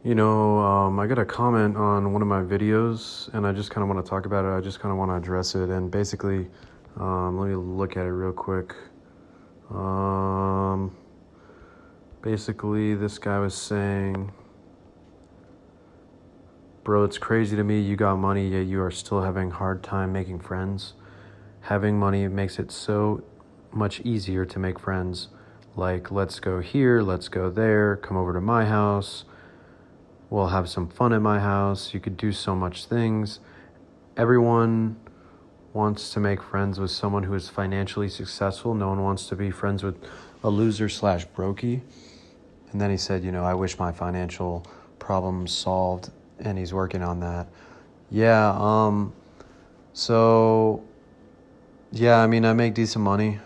I got a comment on one of my videos, and I just kind of want to talk about it. I just kind of want to address it, and basically, let me look at it real quick. Basically, this guy was saying, "Bro, it's crazy to me. You got money, yet you are still having a hard time making friends. Having money makes it so much easier to make friends. Like, let's go here, let's go there, come over to my house. We'll have some fun at my house. You could do so much things. Everyone wants to make friends with someone who is financially successful. No one wants to be friends with a loser slash brokey." And then he said, I wish my financial problems solved, and he's working on that. I make decent money.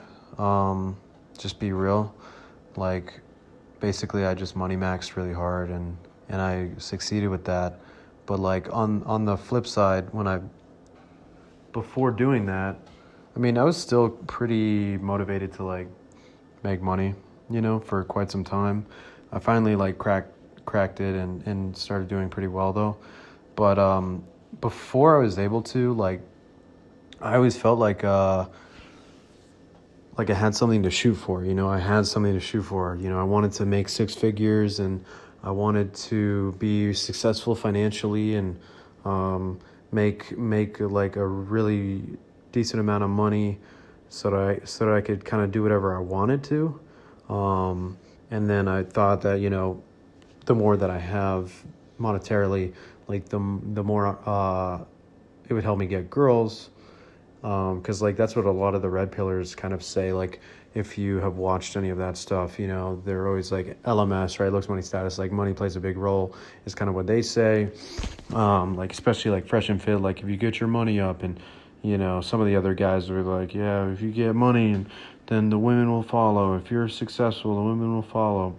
Just be real. Like, basically, I just money maxed really hard, and I succeeded with that. But like on the flip side, before doing that, I was still pretty motivated to like make money, for quite some time. I finally like cracked it and started doing pretty well though. But before I was able to, like, I always felt like I had something to shoot for. I had something to shoot for. I wanted to make six figures, and I wanted to be successful financially, and make like a really decent amount of money, so that I could kind of do whatever I wanted to. And then I thought that the more that I have monetarily, like the more it would help me get girls. Because like that's what a lot of the red pillars kind of say. Like, if you have watched any of that stuff, they're always like LMS, right? Looks, money, status. Like, money plays a big role is kind of what they say. Like, especially like Fresh and Fit. Like, if you get your money up, and some of the other guys were like, yeah, if you get money, and then the women will follow. If you're successful, the women will follow.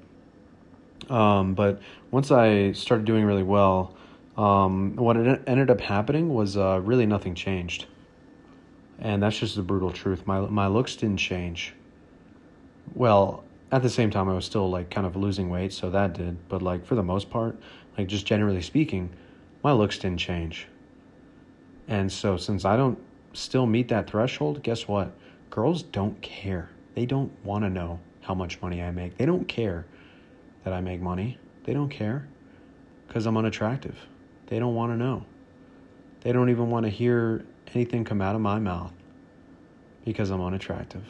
But once I started doing really well, what ended up happening was really nothing changed. And that's just the brutal truth. My looks didn't change. Well, at the same time, I was still like kind of losing weight, so that did. But like for the most part, like just generally speaking, my looks didn't change. And so since I don't still meet that threshold, guess what? Girls don't care. They don't want to know how much money I make. They don't care that I make money. They don't care because I'm unattractive. They don't want to know. They don't even want to hear anything come out of my mouth because I'm unattractive.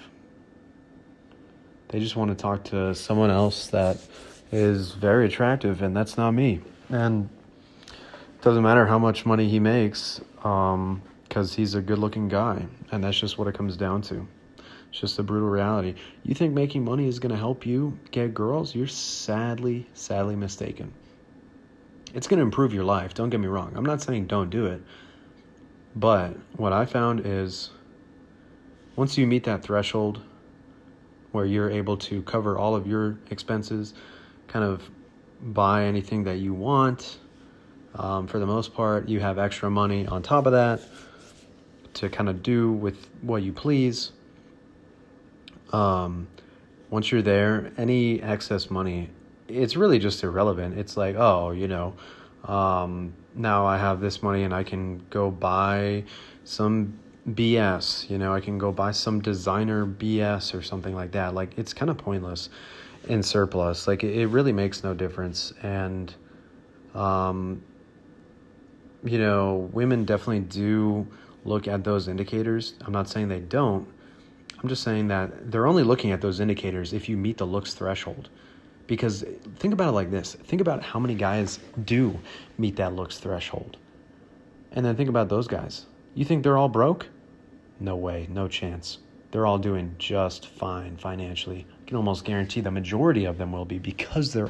They just want to talk to someone else that is very attractive, and that's not me. And it doesn't matter how much money he makes, because he's a good-looking guy, and that's just what it comes down to. It's just the brutal reality. You think making money is going to help you get girls? You're sadly mistaken. It's going to improve your life, don't get me wrong. I'm not saying don't do it. But what I found is once you meet that threshold where you're able to cover all of your expenses, kind of buy anything that you want, for the most part, you have extra money on top of that to kind of do with what you please. Once you're there, any excess money, it's really just irrelevant. It's like, now I have this money and I can go buy some BS, I can go buy some designer BS or something like that. Like, it's kind of pointless in surplus. Like, it really makes no difference. And, women definitely do look at those indicators. I'm not saying they don't. I'm just saying that they're only looking at those indicators if you meet the looks threshold. Because think about it like this. Think about how many guys do meet that looks threshold. And then think about those guys. You think they're all broke? No way, no chance. They're all doing just fine financially. I can almost guarantee the majority of them will be, because they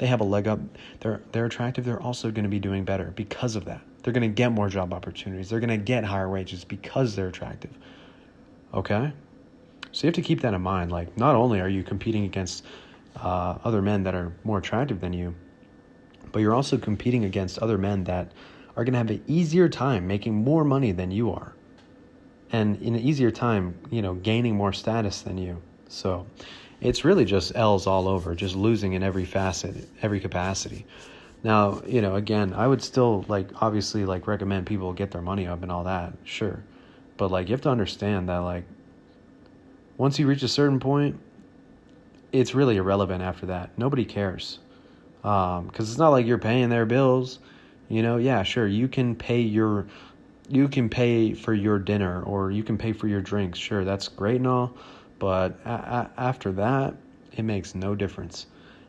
have a leg up. They're attractive. They're also going to be doing better because of that. They're going to get more job opportunities. They're going to get higher wages because they're attractive. Okay? So you have to keep that in mind. Like, not only are you competing against other men that are more attractive than you, but you're also competing against other men that are going to have an easier time making more money than you are, and in an easier time, gaining more status than you. So it's really just L's all over, just losing in every facet, every capacity. Now, again, I would still like obviously like recommend people get their money up and all that, sure. But like you have to understand that like once you reach a certain point, it's really irrelevant after that. Nobody cares. Because it's not like you're paying their bills. Yeah, sure, you can pay for your dinner or you can pay for your drinks. Sure, that's great and all, but after that, it makes no difference.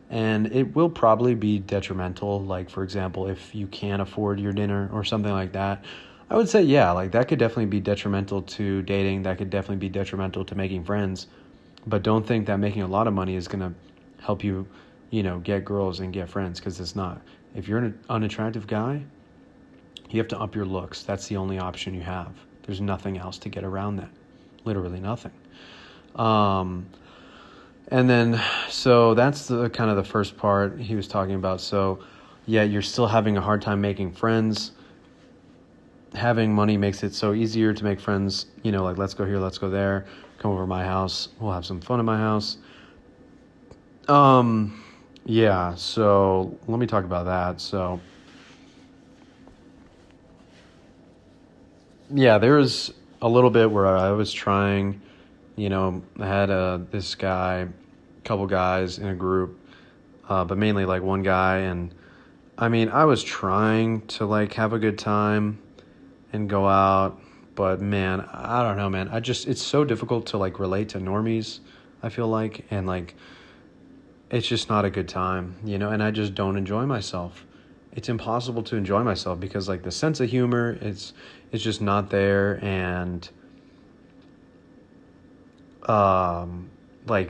And it will probably be detrimental, like, for example, if you can't afford your dinner or something like that. I would say, yeah, like, that could definitely be detrimental to dating. That could definitely be detrimental to making friends. But don't think that making a lot of money is going to help you, get girls and get friends, because it's not. If you're an unattractive guy, you have to up your looks. That's the only option you have. There's nothing else to get around that. Literally nothing. And then, so that's the kind of the first part he was talking about. So, yeah, you're still having a hard time making friends. Having money makes it so easier to make friends. Like, let's go here, let's go there. Come over to my house. We'll have some fun at my house. Yeah, so let me talk about that. So, yeah, there's a little bit where I was trying, I had this guy, couple guys in a group, but mainly like one guy. And I mean, I was trying to like have a good time and go out, but man, I don't know, man. It's so difficult to like relate to normies, I feel like, and like, it's just not a good time, and I just don't enjoy myself. It's impossible to enjoy myself because like the sense of humor, it's just not there. And like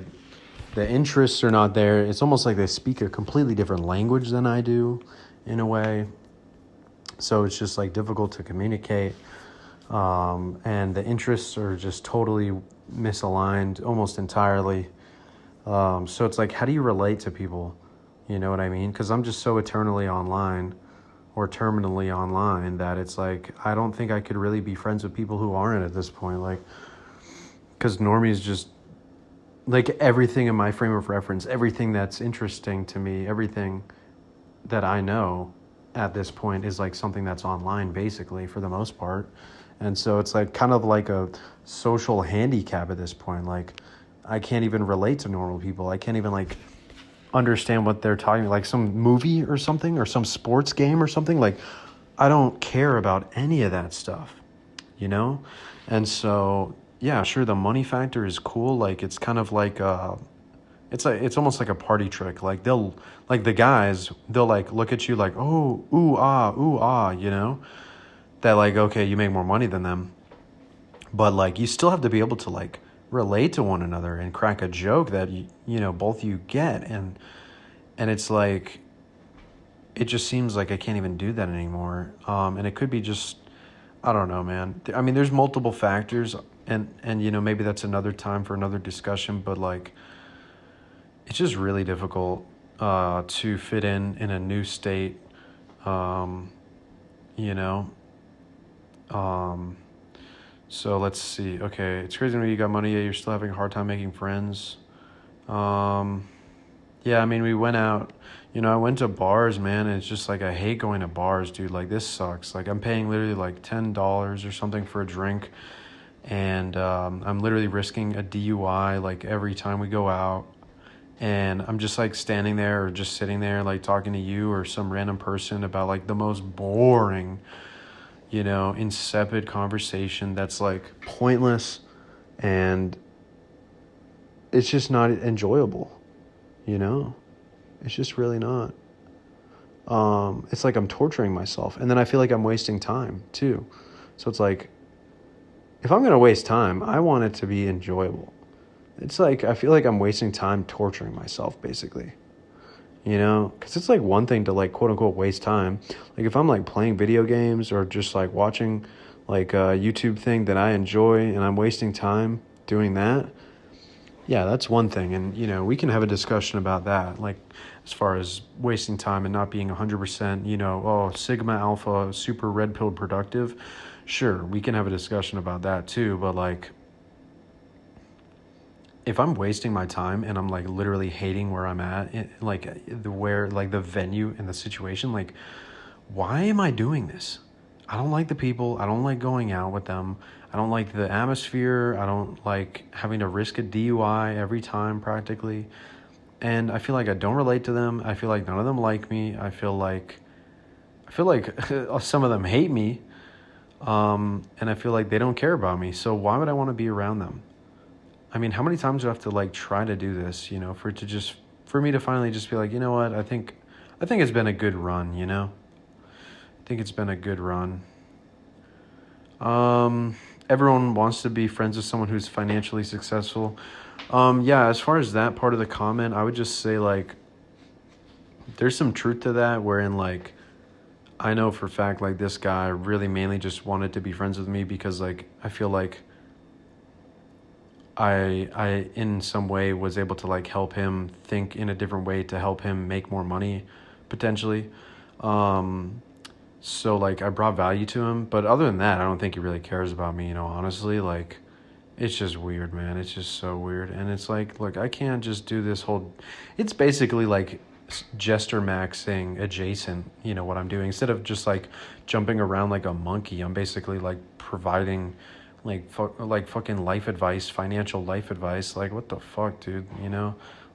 the interests are not there. It's almost like they speak a completely different language than I do in a way. So it's just like difficult to communicate. And the interests are just totally misaligned almost entirely. So it's like, how do you relate to people? You know what I mean? Because I'm just so eternally online or terminally online that it's like, I don't think I could really be friends with people who aren't at this point. Like, because normies just, like, everything in my frame of reference, everything that's interesting to me, everything that I know at this point is like something that's online basically for the most part. And so it's like kind of like a social handicap at this point. Like, I can't even relate to normal people. I can't even like understand what they're talking about, like some movie or something or some sports game or something. Like, I don't care about any of that stuff, And so, yeah, sure, the money factor is cool. Like, it's kind of like it's almost like a party trick. Like, the guys, they'll like look at you like, oh, ooh ah, that like, okay, you make more money than them, but like you still have to be able to like relate to one another and crack a joke that both you get. And it's like, it just seems like I can't even do that anymore. And it could be just, I don't know, man. I mean, there's multiple factors, and maybe that's another time for another discussion, but like, it's just really difficult to fit in a new state. So let's see. Okay, it's crazy when you got money, yet you're still having a hard time making friends. Yeah, I mean, we went out, I went to bars, man, and it's just like, I hate going to bars, dude. Like, this sucks. Like, I'm paying literally like $10 or something for a drink, and I'm literally risking a DUI like every time we go out. And I'm just like standing there or just sitting there like talking to you or some random person about like the most boring, insipid conversation that's like pointless, and it's just not enjoyable, It's just really not. It's like I'm torturing myself, and then I feel like I'm wasting time too. So it's like, if I'm going to waste time, I want it to be enjoyable. It's like, I feel like I'm wasting time torturing myself, basically, because it's like one thing to like, quote unquote, waste time. Like, if I'm like playing video games or just like watching like a YouTube thing that I enjoy and I'm wasting time doing that, yeah, that's one thing. And, we can have a discussion about that, like, as far as wasting time and not being 100%, Sigma Alpha, super red pill productive. Sure, we can have a discussion about that too. But like, if I'm wasting my time and I'm like literally hating where I'm at, like the venue and the situation, like, why am I doing this? I don't like the people. I don't like going out with them. I don't like the atmosphere. I don't like having to risk a DUI every time practically. And I feel like I don't relate to them. I feel like none of them like me. I feel like some of them hate me. And I feel like they don't care about me. So why would I want to be around them? I mean, how many times do I have to like try to do this, for me to finally just be like, you know what? I think it's been a good run, I think it's been a good run. Everyone wants to be friends with someone who's financially successful. Yeah, as far as that part of the comment, I would just say like there's some truth to that, wherein like I know for a fact like this guy really mainly just wanted to be friends with me because like I feel like I in some way was able to like help him think in a different way to help him make more money potentially. So like I brought value to him, but other than that, I don't think he really cares about me, honestly. Like it's just weird, man. It's just so weird. And it's like, look, I can't just do this whole, it's basically like gesture maxing adjacent, what I'm doing. Instead of just like jumping around like a monkey, I'm basically like providing like fucking life advice, financial life advice. Like what the fuck, dude,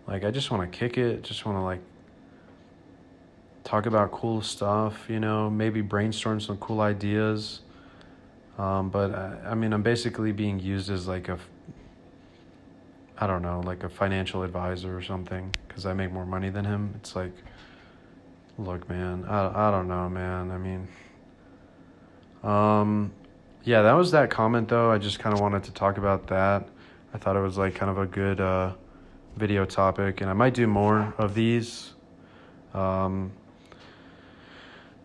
Like I just want to kick it, just want to like talk about cool stuff, maybe brainstorm some cool ideas. But I mean, I'm basically being used as like I don't know, like a financial advisor or something because I make more money than him. It's like, look, man, I don't know, man. I mean, yeah, that was that comment though. I just kind of wanted to talk about that. I thought it was like kind of a good video topic, and I might do more of these.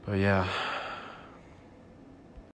But yeah.